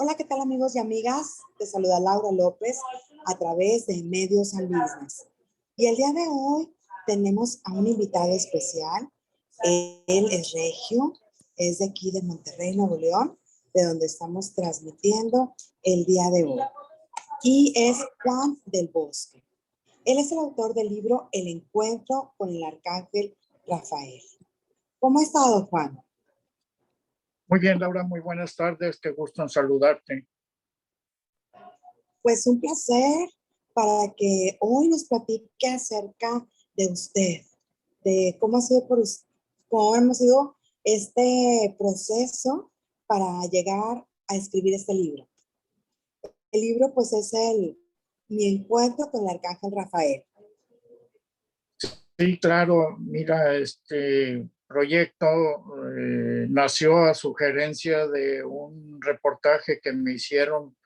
Hola, ¿qué tal amigos y amigas? Te saluda Laura López a través de Medios and Business. Y el día de hoy tenemos a un invitado especial. Él es regio, es de aquí de Monterrey, Nuevo León, de donde estamos transmitiendo el día de hoy. Y es Juan del Bosque. Él es el autor del libro El encuentro con el arcángel Rafael. ¿Cómo ha estado, Juan? Muy bien, Laura, muy buenas tardes. Qué gusto en saludarte. Pues un placer para que hoy nos platique acerca de usted, de cómo ha sido cómo hemos sido este proceso para llegar a escribir este libro. El libro pues es Mi encuentro con el arcángel Rafael. Sí, claro. Mira, este proyecto nació a sugerencia de un reportaje que me hicieron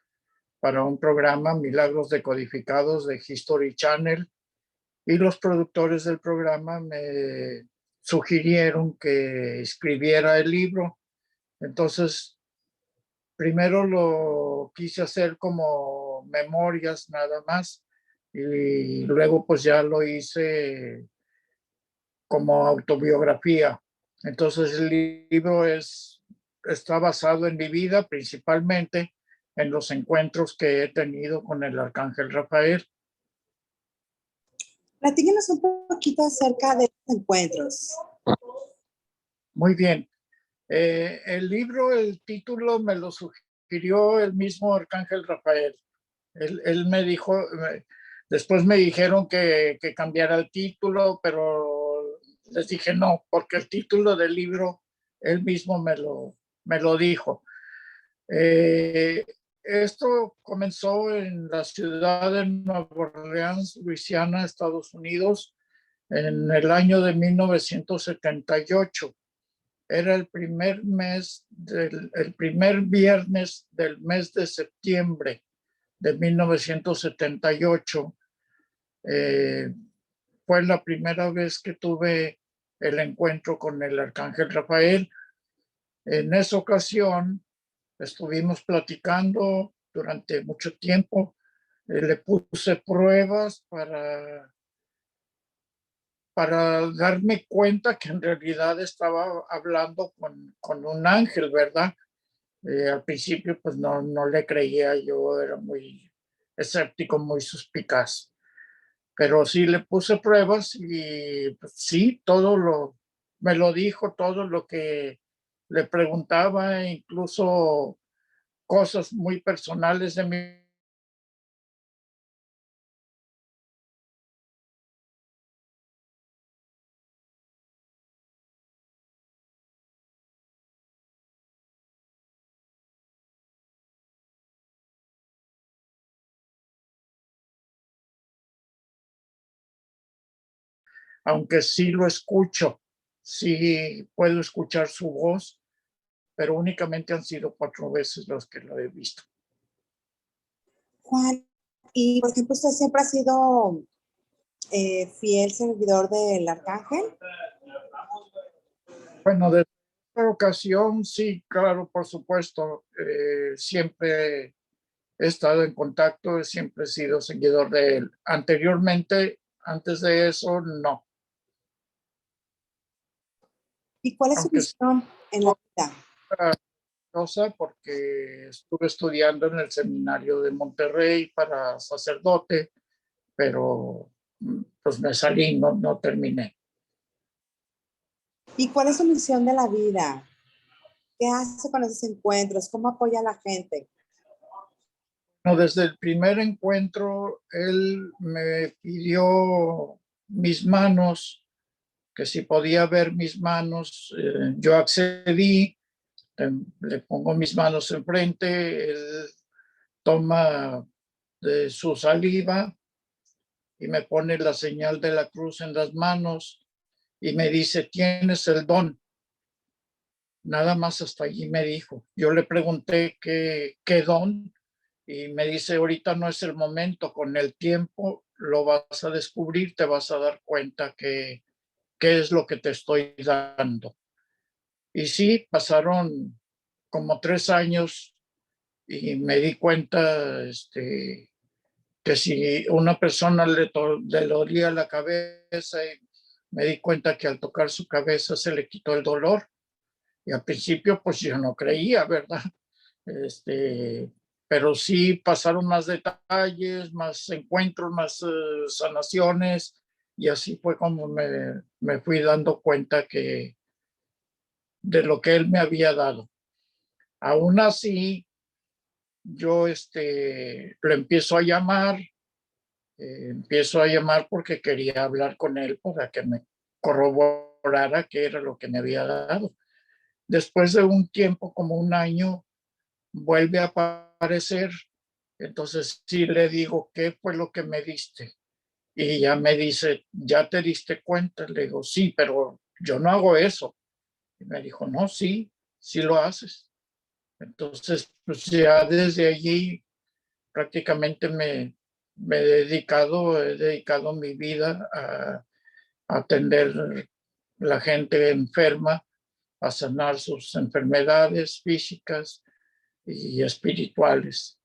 para un programa Milagros Decodificados de History Channel, y los productores del programa me sugirieron que escribiera el libro. Entonces, primero lo quise hacer como memorias nada más, y luego pues ya lo hice como autobiografía. Entonces el libro está basado en mi vida, principalmente en los encuentros que he tenido con el arcángel Rafael. Platíquenos un poquito acerca de los encuentros. Muy bien. El libro, el título me lo sugirió el mismo arcángel Rafael. Él me dijo, después me dijeron que cambiara el título, pero les dije no, porque el título del libro él mismo me lo dijo. Eh, Esto comenzó en la ciudad de Nueva Orleans, Luisiana, Estados Unidos, en el año de 1978. Era el primer viernes del mes de septiembre de 1978. Fue la primera vez que tuve el encuentro con el arcángel Rafael. En esa ocasión estuvimos platicando durante mucho tiempo. Le puse pruebas para darme cuenta que en realidad estaba hablando con un ángel, ¿verdad? Al principio pues no le creía, yo era muy escéptico, muy suspicaz. Pero sí le puse pruebas y pues, sí, me lo dijo, todo lo que le preguntaba, incluso cosas muy personales de mí. Aunque sí lo escucho, sí puedo escuchar su voz, pero únicamente han sido 4 veces los que lo he visto. Juan, y por ejemplo, usted siempre ha sido fiel servidor del arcángel. Bueno, de esta ocasión, sí, claro, por supuesto. Siempre he estado en contacto, siempre he sido seguidor de él. Anteriormente, antes de eso, no. ¿Y cuál es su Aunque sí, misión en la vida? cosa porque estuve estudiando en el seminario de Monterrey para sacerdote, pero pues me salí, no terminé. ¿Y cuál es su misión de la vida? ¿Qué hace con esos encuentros? ¿Cómo apoya a la gente? No, desde el primer encuentro, él me pidió mis manos, que si podía ver mis manos. Yo accedí. Le pongo mis manos enfrente, él toma de su saliva y me pone la señal de la cruz en las manos y me dice: tienes el don. Nada más hasta allí me dijo. Yo le pregunté qué don, y me dice: ahorita no es el momento, con el tiempo lo vas a descubrir, te vas a dar cuenta qué es lo que te estoy dando. Y sí, pasaron como 3 años y me di cuenta que si una persona le dolía la cabeza, y me di cuenta que al tocar su cabeza se le quitó el dolor. Y al principio pues yo no creía, ¿verdad? Pero sí pasaron más detalles, más encuentros, más sanaciones, y así fue como me fui dando cuenta de lo que él me había dado. Aún así, yo lo empiezo a llamar porque quería hablar con él para que me corroborara qué era lo que me había dado. Después de un tiempo, como un año, vuelve a aparecer. Entonces sí le digo, ¿qué fue lo que me diste? Y ya me dice, ¿ya te diste cuenta? Le digo, sí, pero yo no hago eso. Y me dijo, no, sí, sí lo haces. Entonces, pues ya desde allí prácticamente he dedicado mi vida a atender la gente enferma, a sanar sus enfermedades físicas y espirituales.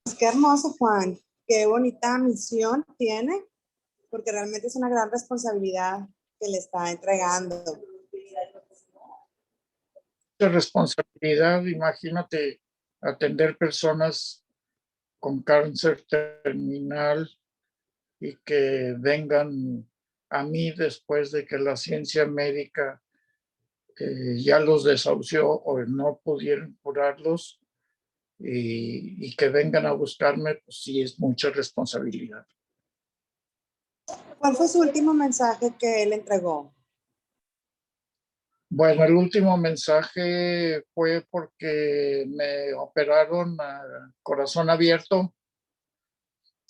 Pues qué hermoso, Juan. Qué bonita misión tiene, porque realmente es una gran responsabilidad que le está entregando. Mucha responsabilidad, imagínate atender personas con cáncer terminal y que vengan a mí después de que la ciencia médica ya los desahució o no pudieron curarlos, y que vengan a buscarme, pues sí es mucha responsabilidad. ¿Cuál fue su último mensaje que él entregó? Bueno, el último mensaje fue porque me operaron a corazón abierto.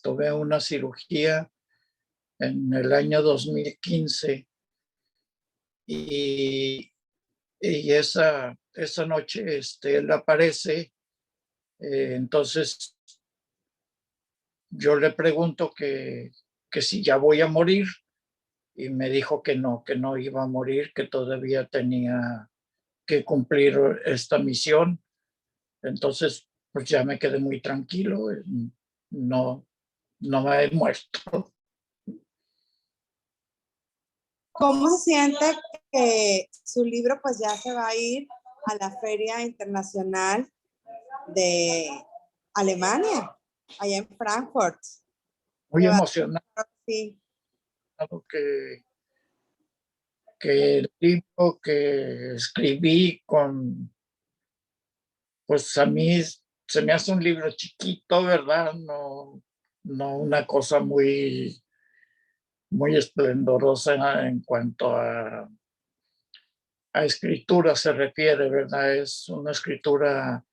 Tuve una cirugía en el año 2015 y, y esa noche él aparece. Entonces yo le pregunto que si ya voy a morir, y me dijo que no iba a morir, que todavía tenía que cumplir esta misión. Entonces, pues ya me quedé muy tranquilo, no, no me he muerto. ¿Cómo se siente que su libro pues ya se va a ir a la Feria Internacional de Alemania, allá en Frankfurt? Muy Que va, emocionado sí. que, que el libro que escribí pues a mí se me hace un libro chiquito, ¿verdad? No, no una cosa muy esplendorosa en cuanto a escritura se refiere, ¿verdad? Es una escritura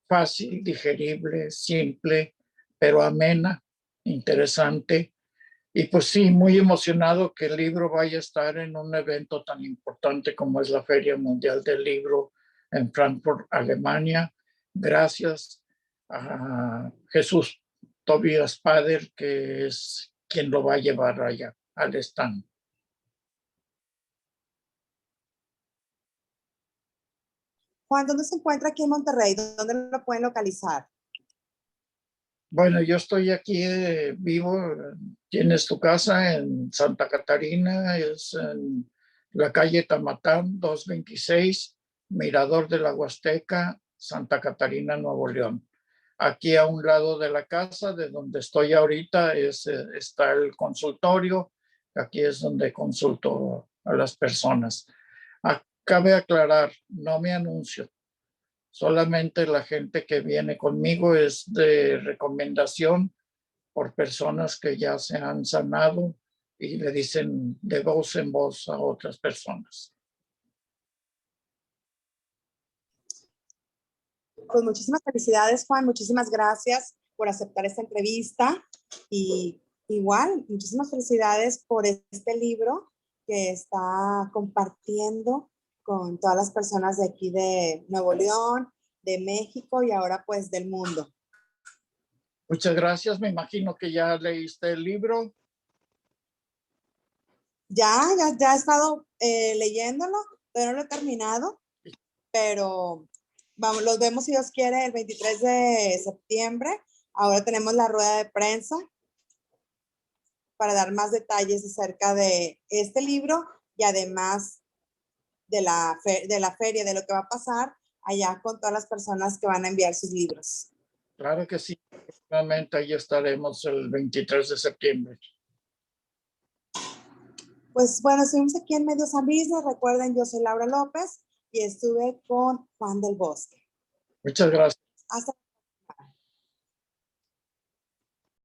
fácil, digerible, simple, pero amena, interesante. Y pues sí, muy emocionado que el libro vaya a estar en un evento tan importante como es la Feria Mundial del Libro en Frankfurt, Alemania. Gracias a Jesús Tobias Pader, que es quien lo va a llevar allá al stand. Juan, ¿dónde se encuentra aquí en Monterrey? ¿Dónde lo pueden localizar? Bueno, yo estoy aquí, vivo, tienes tu casa en Santa Catarina, es en la calle Tamatán 226, Mirador de la Huasteca, Santa Catarina, Nuevo León. Aquí a un lado de la casa, de donde estoy ahorita, está el consultorio. Aquí es donde consulto a las personas. Cabe aclarar, no me anuncio. Solamente la gente que viene conmigo es de recomendación por personas que ya se han sanado y le dicen de voz en voz a otras personas. Pues muchísimas felicidades, Juan. Muchísimas gracias por aceptar esta entrevista. Y igual, muchísimas felicidades por este libro que está compartiendo con todas las personas de aquí de Nuevo León, de México y ahora pues del mundo. Muchas gracias. Me imagino que ya leíste el libro. Ya he estado leyéndolo, pero no lo he terminado, pero Vamos, los vemos si Dios quiere el 23 de septiembre. Ahora tenemos la rueda de prensa para dar más detalles acerca de este libro y además de la feria, de lo que va a pasar allá con todas las personas que van a enviar sus libros. Claro que sí, realmente ahí estaremos el 23 de septiembre. Pues bueno, estuvimos aquí en Medios San Business. Recuerden, yo soy Laura López y estuve con Juan del Bosque. Muchas gracias. Hasta